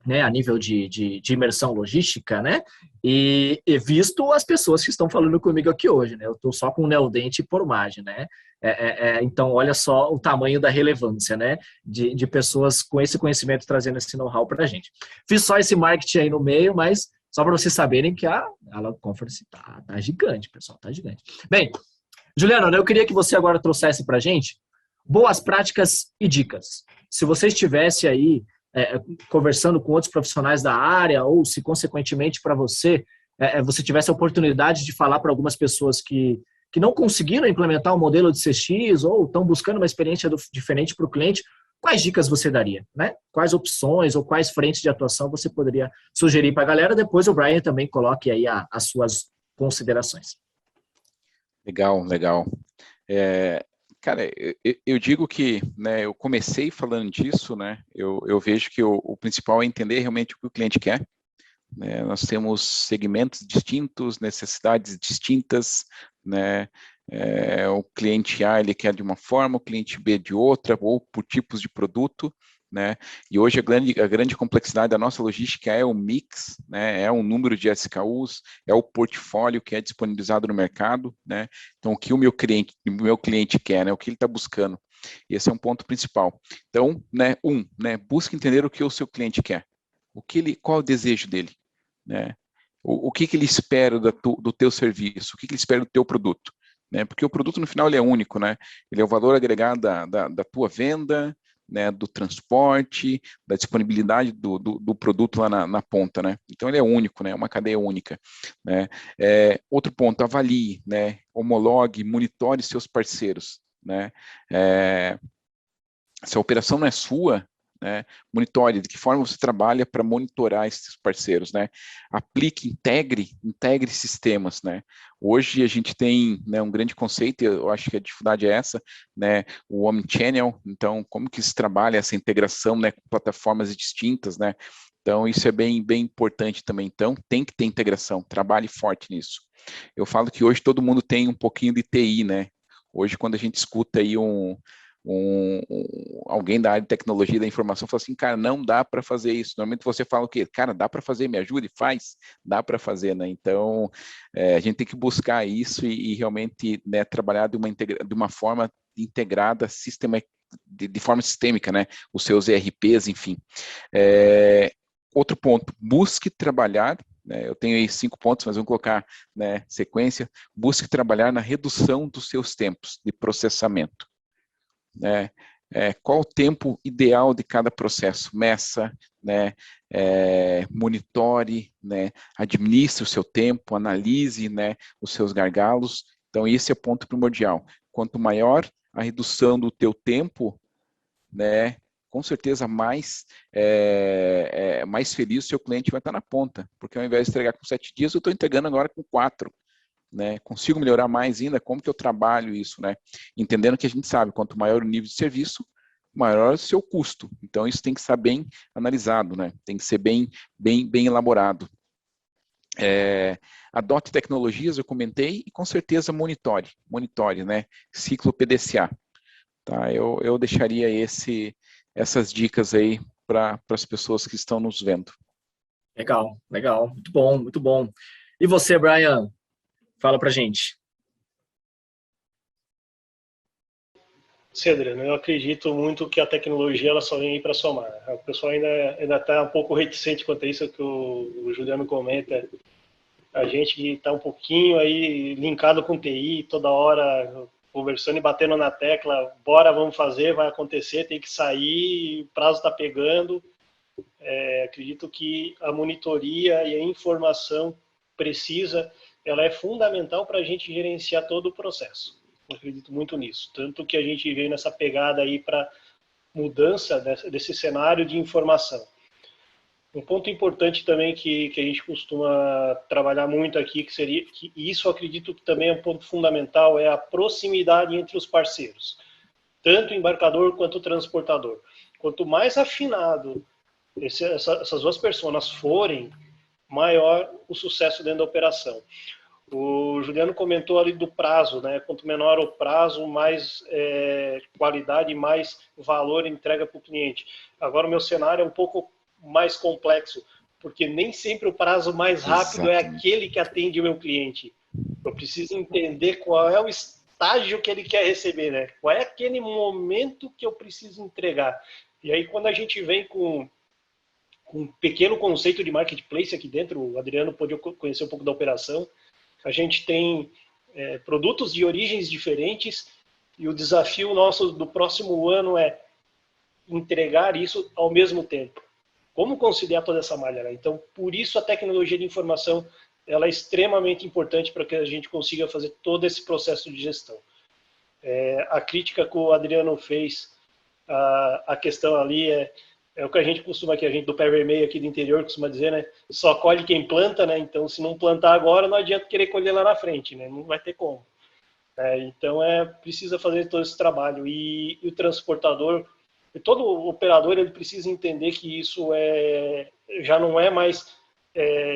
né? A nível de imersão logística, né? E visto as pessoas que estão falando comigo aqui hoje, né? Eu estou só com o Neodent e Pormage, né? Então, olha só o tamanho da relevância, né? De pessoas com esse conhecimento trazendo esse know-how para a gente. Fiz só esse marketing aí no meio, mas só para vocês saberem que a Log Conference tá gigante, pessoal, tá gigante. Bem, Juliano, eu queria que você agora trouxesse para a gente boas práticas e dicas. Se você estivesse aí conversando com outros profissionais da área, ou se, consequentemente, para você, você tivesse a oportunidade de falar para algumas pessoas que não conseguiram implementar um modelo de CX ou estão buscando uma experiência diferente para o cliente, quais dicas você daria, né? Quais opções ou quais frentes de atuação você poderia sugerir para a galera? Depois o Brian também coloque aí as suas considerações. Legal. Cara, eu digo que, né, eu comecei falando disso, né, eu vejo que o principal é entender realmente o que o cliente quer. Né, nós temos segmentos distintos, necessidades distintas, né, o cliente A ele quer de uma forma, o cliente B de outra, ou por tipos de produto, né? E hoje a grande complexidade da nossa logística é o mix, né? É o número de SKUs, é o portfólio que é disponibilizado no mercado, né? Então, o que o meu cliente quer, né? O que ele está buscando. Esse é um ponto principal. Então, né? Busque entender o que o seu cliente quer. Qual é o desejo dele, né? O que ele espera do teu serviço, o que ele espera do teu produto, né? Porque o produto, no final, ele é único, né? Ele é o valor agregado da tua venda, né, do transporte, da disponibilidade do produto lá na ponta, né? Então, ele é único, né? É uma cadeia única, né? Outro ponto, avalie, né? Homologue, monitore seus parceiros, né? Se a operação não é sua, né, monitore de que forma você trabalha para monitorar esses parceiros, né? Aplique, integre sistemas, né? Hoje a gente tem, né, um grande conceito, eu acho que a dificuldade é essa, né? O omnichannel. Então, como que se trabalha essa integração, né, com plataformas distintas, né? Então, isso é bem importante também. Então, tem que ter integração, trabalhe forte nisso. Eu falo que hoje todo mundo tem um pouquinho de TI, né? Hoje, quando a gente escuta aí alguém da área de tecnologia da informação fala assim, cara, não dá para fazer isso. Normalmente você fala o quê? Cara, dá para fazer, me ajude, faz. Dá para fazer, né? Então, a gente tem que buscar isso e realmente, né, trabalhar de uma forma integrada, de forma sistêmica, né? Os seus ERPs, enfim. Outro ponto, busque trabalhar, né, eu tenho aí 5 pontos, mas vamos colocar, né, sequência, busque trabalhar na redução dos seus tempos de processamento. Né? Qual o tempo ideal de cada processo? Meça, né? Monitore, né? Administre o seu tempo, analise, né, os seus gargalos. Então, esse é o ponto primordial. Quanto maior a redução do teu tempo, né, com certeza mais feliz o seu cliente vai estar na ponta, porque ao invés de entregar com 7 dias, eu estou entregando agora com 4. Né, consigo melhorar mais ainda, como que eu trabalho isso, né? Entendendo que a gente sabe, quanto maior o nível de serviço, maior o seu custo. Então, isso tem que estar bem analisado, né? Tem que ser bem elaborado. Adote tecnologias, eu comentei, e com certeza monitore, né? Ciclo PDCA. Tá? Eu deixaria essas dicas aí para as pessoas que estão nos vendo. Legal. Muito bom, muito bom. E você, Brian? Fala pra gente. Sim, Adriano, eu acredito muito que a tecnologia ela só vem aí para somar. O pessoal ainda está um pouco reticente quanto a isso que o Juliano comenta. A gente está um pouquinho aí linkado com TI, toda hora conversando e batendo na tecla, bora, vamos fazer, vai acontecer, tem que sair, o prazo está pegando. Acredito que a monitoria e a informação precisa, ela é fundamental para a gente gerenciar todo o processo. Eu acredito muito nisso. Tanto que a gente veio nessa pegada aí para mudança desse cenário de informação. Um ponto importante também que a gente costuma trabalhar muito aqui, que isso eu acredito que também é um ponto fundamental, é a proximidade entre os parceiros, tanto o embarcador quanto o transportador. Quanto mais afinado essas duas pessoas forem, maior o sucesso dentro da operação. O Juliano comentou ali do prazo, né? Quanto menor o prazo, mais qualidade e mais valor entrega para o cliente. Agora, o meu cenário é um pouco mais complexo, porque nem sempre o prazo mais rápido é aquele que atende o meu cliente. Eu preciso entender qual é o estágio que ele quer receber, né? Qual é aquele momento que eu preciso entregar. E aí, quando a gente vem com um pequeno conceito de marketplace aqui dentro, o Adriano pôde conhecer um pouco da operação, a gente tem produtos de origens diferentes e o desafio nosso do próximo ano é entregar isso ao mesmo tempo. Como conciliar toda essa malha, né? Então, por isso a tecnologia de informação ela é extremamente importante para que a gente consiga fazer todo esse processo de gestão. A crítica que o Adriano fez, a questão ali é o que a gente costuma aqui, a gente do pé vermelho aqui do interior costuma dizer, né? Só colhe quem planta, né? Então, se não plantar agora, não adianta querer colher lá na frente, né? Não vai ter como. Então, precisa fazer todo esse trabalho. E o transportador, todo operador, ele precisa entender que isso já não é mais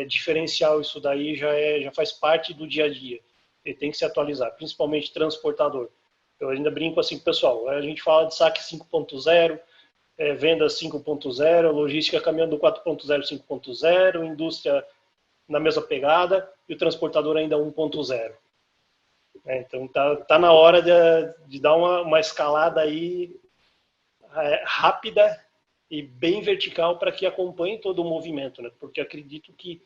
diferencial, isso daí já faz parte do dia a dia. Ele tem que se atualizar, principalmente transportador. Eu ainda brinco assim, pessoal, a gente fala de saque 5.0, vendas 5.0, logística caminhando do 4.0, 5.0, indústria na mesma pegada e o transportador ainda 1.0. Então tá na hora de dar uma escalada aí rápida e bem vertical para que acompanhe todo o movimento, né? Porque acredito que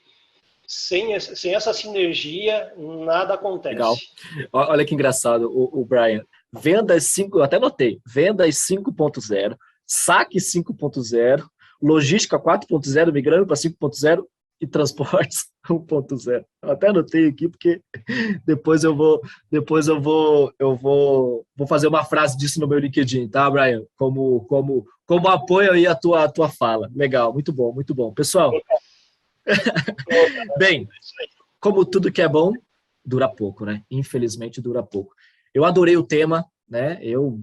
sem essa sinergia nada acontece. Legal. Olha que engraçado, o Brian. Vendas 5, eu até notei, vendas 5.0, saque 5.0, logística 4.0 migrando para 5.0 e transportes 1.0. Eu até anotei aqui porque depois eu vou fazer uma frase disso no meu LinkedIn, tá, Brian? Como apoio aí a tua fala. Legal, muito bom, muito bom. Pessoal, bem, como tudo que é bom, dura pouco, né? Infelizmente dura pouco. Eu adorei o tema, né? Eu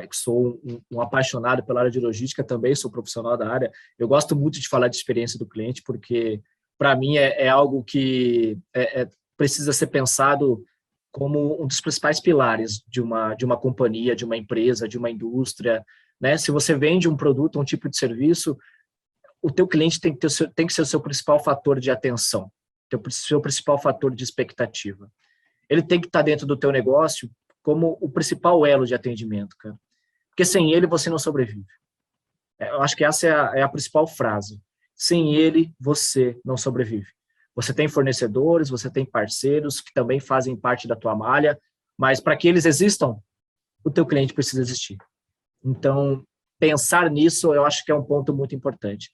que sou um apaixonado pela área de logística, também sou profissional da área. Eu gosto muito de falar de experiência do cliente, porque para mim é algo que precisa ser pensado como um dos principais pilares de uma companhia, de uma empresa, de uma indústria, né? Se você vende um produto, um tipo de serviço, o teu cliente tem que ser o seu principal fator de atenção, o seu principal fator de expectativa. Ele tem que estar dentro do teu negócio como o principal elo de atendimento, cara. Porque sem ele você não sobrevive. Eu acho que essa é a principal frase. Sem ele, você não sobrevive. Você tem fornecedores, você tem parceiros que também fazem parte da tua malha, mas para que eles existam, o teu cliente precisa existir. Então, pensar nisso, eu acho que é um ponto muito importante.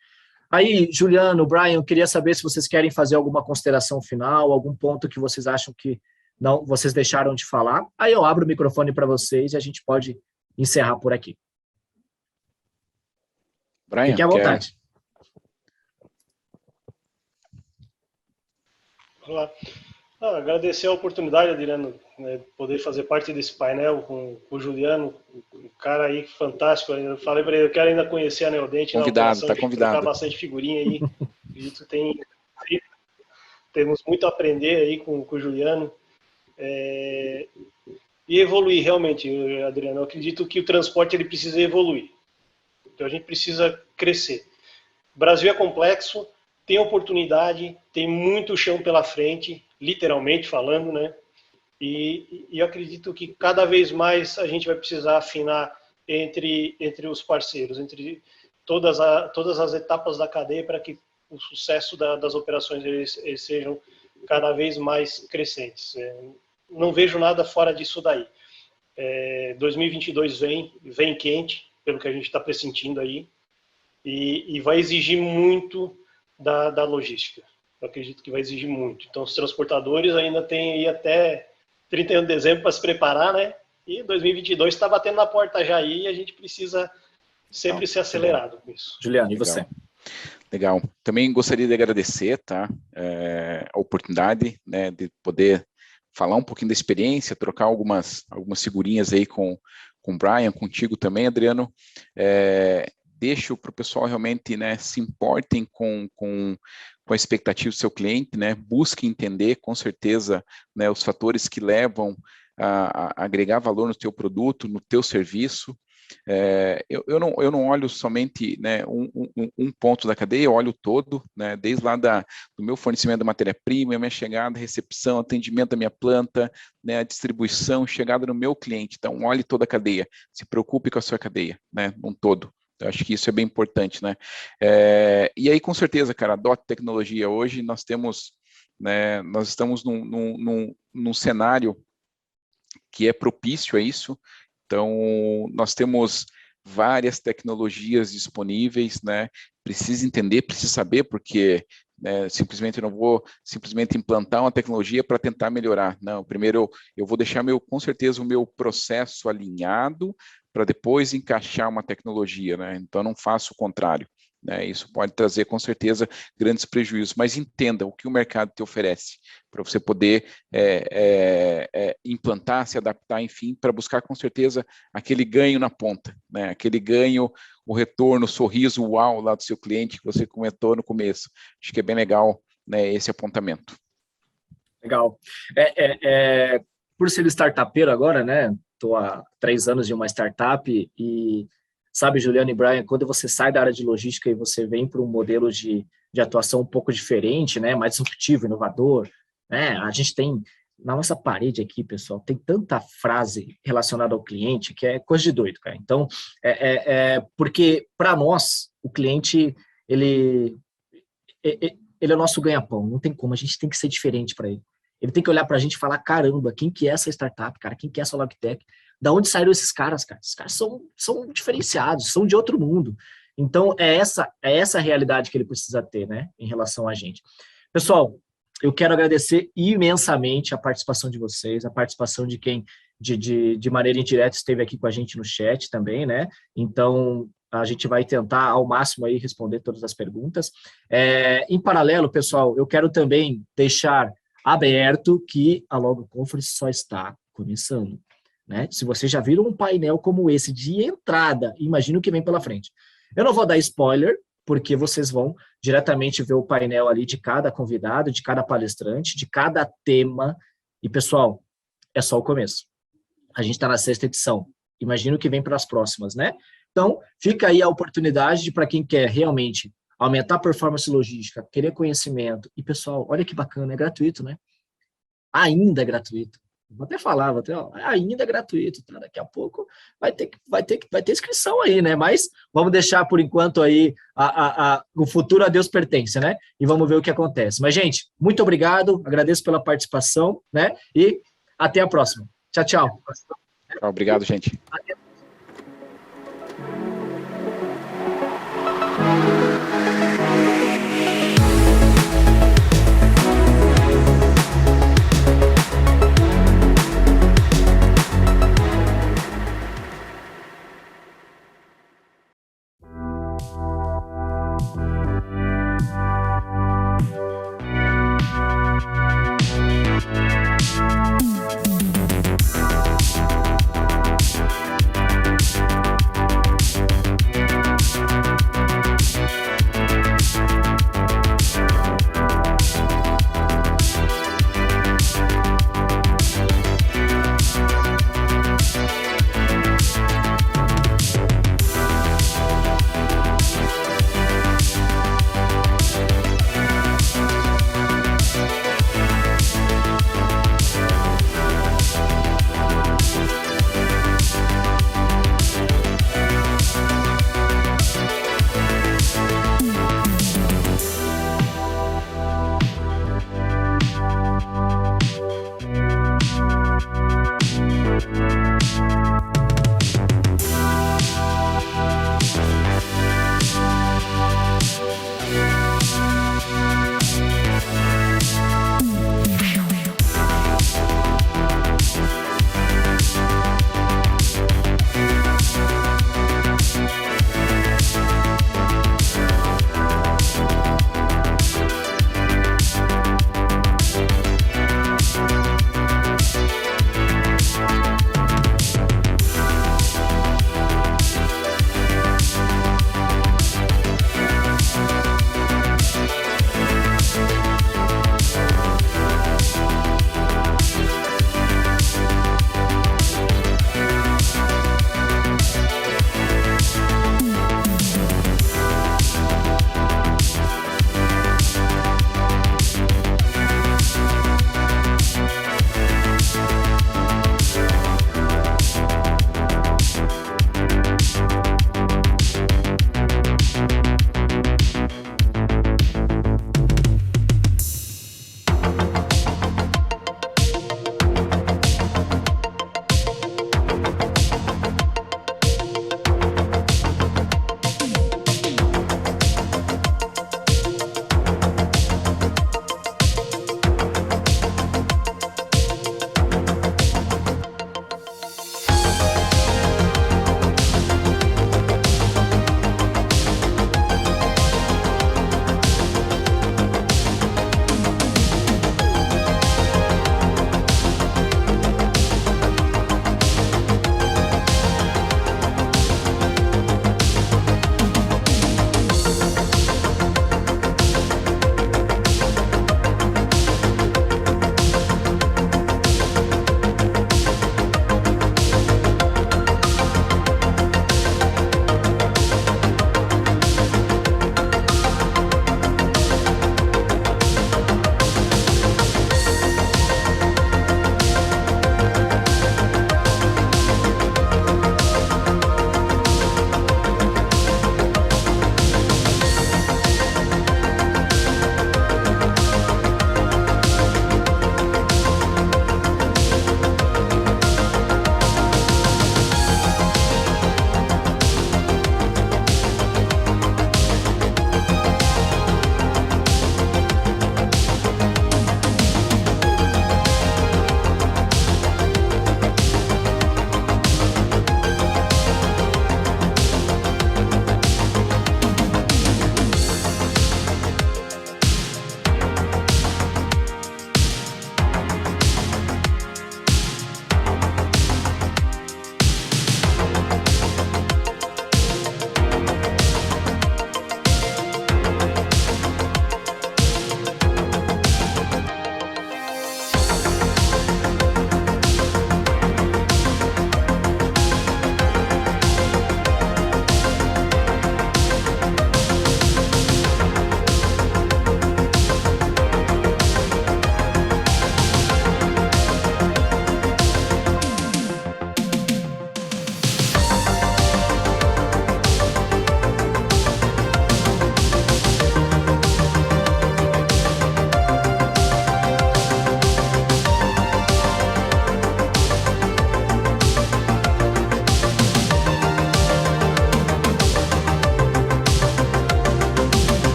Aí, Juliano, Brian, eu queria saber se vocês querem fazer alguma consideração final, algum ponto que vocês acham que não, vocês deixaram de falar. Aí eu abro o microfone para vocês e a gente pode encerrar por aqui. Brian, fique à vontade. Olá. Agradecer a oportunidade, Adriano, né, poder fazer parte desse painel com o Juliano, um cara aí fantástico. Eu falei para ele, eu quero ainda conhecer a Neodente. Convidado, está convidado. Trocar bastante figurinha aí. Acredito que temos muito a aprender aí com o Juliano. E evoluir realmente, Adriano. Eu acredito que o transporte ele precisa evoluir. Então a gente precisa crescer. O Brasil é complexo, tem oportunidade, tem muito chão pela frente, literalmente falando, né? E eu acredito que cada vez mais a gente vai precisar afinar entre os parceiros, entre todas as etapas da cadeia para que o sucesso das operações eles sejam cada vez mais crescentes. Não vejo nada fora disso daí. 2022 vem quente, pelo que a gente está pressentindo aí, e vai exigir muito da logística. Eu acredito que vai exigir muito. Então, os transportadores ainda têm aí até 31 de dezembro para se preparar, né? E 2022 está batendo na porta já aí e a gente precisa sempre ser acelerado com isso. Juliano, e você? Legal. Também gostaria de agradecer, tá, a oportunidade, né, de poder falar um pouquinho da experiência, trocar algumas figurinhas aí com o Brian, contigo também, Adriano. Deixo para o pessoal realmente, né, se importem com a expectativa do seu cliente, né, busque entender com certeza, né, os fatores que levam a agregar valor no teu produto, no teu serviço. Eu não olho somente, né, um ponto da cadeia, eu olho todo, né, desde lá do meu fornecimento da matéria-prima, minha chegada, recepção, atendimento da minha planta, né, a distribuição, chegada no meu cliente. Então, olhe toda a cadeia, se preocupe com a sua cadeia, né, um todo. Eu acho que isso é bem importante, né? E aí, com certeza, cara, adote tecnologia. Hoje nós temos, né, nós estamos num cenário que é propício a isso. Então, nós temos várias tecnologias disponíveis, né? Precisa entender, precisa saber, porque simplesmente eu não vou simplesmente implantar uma tecnologia para tentar melhorar. Não, primeiro eu vou deixar com certeza o meu processo alinhado para depois encaixar uma tecnologia, né? Então eu não faço o contrário, né? Isso pode trazer com certeza grandes prejuízos, mas entenda o que o mercado te oferece para você poder implantar, se adaptar, enfim, para buscar com certeza aquele ganho na ponta, né? Aquele ganho, o retorno, o sorriso, o uau lá do seu cliente que você comentou no começo. Acho que é bem legal, né, esse apontamento. Legal. Por ser startupeiro agora, né? Estou há 3 anos de uma startup e sabe, Juliano e Brian, quando você sai da área de logística e você vem para um modelo de atuação um pouco diferente, né, mais disruptivo, inovador, né, a gente tem, na nossa parede aqui, pessoal, tem tanta frase relacionada ao cliente que é coisa de doido, cara. Então, porque para nós, o cliente, ele é o nosso ganha-pão, não tem como, a gente tem que ser diferente para ele. Ele tem que olhar para a gente e falar, caramba, quem que é essa startup, cara? Quem que é essa Logitech? Da onde saíram esses caras, cara? Esses caras são diferenciados, são de outro mundo. Então, é essa a realidade que ele precisa ter, né, em relação a gente. Pessoal, eu quero agradecer imensamente a participação de vocês, a participação de quem, de maneira indireta, esteve aqui com a gente no chat também, né? Então, a gente vai tentar, ao máximo, aí, responder todas as perguntas. Em paralelo, pessoal, eu quero também deixar aberto que a Logo Conference só está começando, né? Se vocês já viram um painel como esse de entrada, imagina o que vem pela frente. Eu não vou dar spoiler, porque vocês vão diretamente ver o painel ali de cada convidado, de cada palestrante, de cada tema. E, pessoal, é só o começo. A gente está na 6ª edição. Imagina o que vem para as próximas, né? Então, fica aí a oportunidade para quem quer realmente aumentar a performance logística, querer conhecimento. E, pessoal, olha que bacana, é gratuito, né? Ainda é gratuito. Vou até falar, ainda é gratuito, tá? Daqui a pouco vai ter inscrição aí, né? Mas vamos deixar por enquanto aí o futuro a Deus pertence, né? E vamos ver o que acontece. Mas, gente, muito obrigado, agradeço pela participação, né? E até a próxima. Tchau, tchau. Obrigado, gente. Até